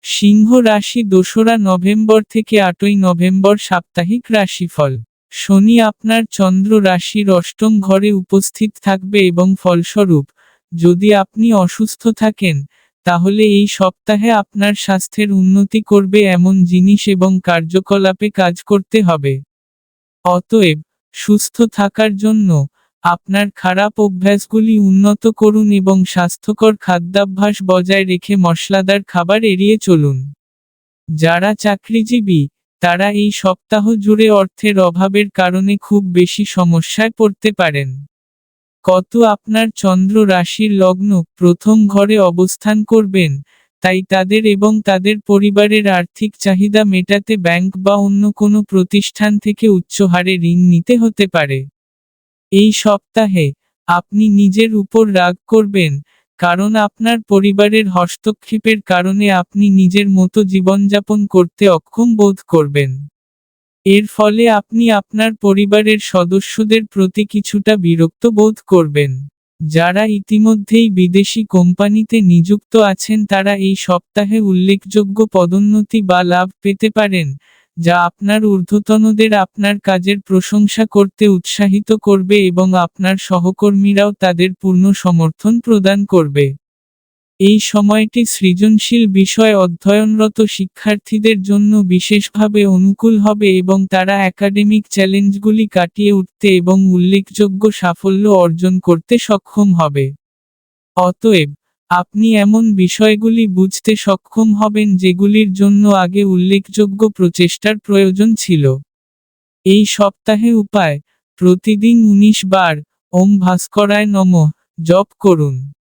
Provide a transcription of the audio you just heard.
সিংহ রাশি ২রা নভেম্বর থেকে ৮ই নভেম্বর সাপ্তাহিক রাশিফল। শনি আপনার চন্দ্র রাশির অষ্টম ঘরে উপস্থিত থাকবে এবং ফলস্বরূপ, যদি আপনি অসুস্থ থাকেন, তাহলে এই সপ্তাহে আপনার স্বাস্থ্যের উন্নতি করবে এমন জিনিস এবং কার্যকলাপে কাজ করতে হবে। অতএব, সুস্থ থাকার জন্য, আপনার খারাপ অভ্যাসগুলি উন্নত করুন এবং স্বাস্থ্যকর খাদ্যাভ্যাস বজায় রেখে মশলাদার খাবার এড়িয়ে চলুন। যারা চাকরিজীবী, তারা এই সপ্তাহ জুড়ে অর্থের অভাবের কারণে খুব বেশি সমস্যায় পড়তে পারেন। আপনার চন্দ্র রাশির লগ্ন প্রথম ঘরে অবস্থান করবেন, তাই তাদের এবং তাদের পরিবারের আর্থিক চাহিদা মেটাতে ব্যাংক বা অন্য কোনো প্রতিষ্ঠান থেকে উচ্চ হারে ঋণ নিতে হতে পারে। এই সপ্তাহে, আপনি নিজের উপর রাগ করবেন, কারণ আপনার পরিবারের হস্তক্ষেপের কারণে আপনি নিজের মতো জীবনযাপন করতে অক্ষম বোধ করবেন। এর ফলে আপনি আপনার পরিবারের সদস্যদের প্রতি কিছুটা বিরক্ত বোধ করবেন। যারা ইতিমধ্যেই বিদেশি কোম্পানিতে নিযুক্ত আছেন তারা এই সপ্তাহে উল্লেখযোগ্য পদোন্নতি বা লাভ পেতে পারেন, যা আপনার ঊর্ধ্বতনদের আপনার কাজের প্রশংসা করতে উৎসাহিত করবে এবং আপনার সহকর্মীরাও তাদের পূর্ণ সমর্থন প্রদান করবে। এই সময়টি সৃজনশীল বিষয় অধ্যয়নরত শিক্ষার্থীদের জন্য বিশেষভাবে অনুকূল হবে এবং তারা একাডেমিক চ্যালেঞ্জগুলি কাটিয়ে উঠতে এবং উল্লেখযোগ্য সাফল্য অর্জন করতে সক্ষম হবে। অতএব, আপনি এমন বিষয়গুলি বুঝতে সক্ষম হবেন যেগুলির জন্য আগে উল্লেখযোগ্য প্রচেষ্টার প্রয়োজন ছিল। এই সপ্তাহে উপায়, প্রতিদিন 19 বার ওম ভাস্করায় নমঃ জপ করুন।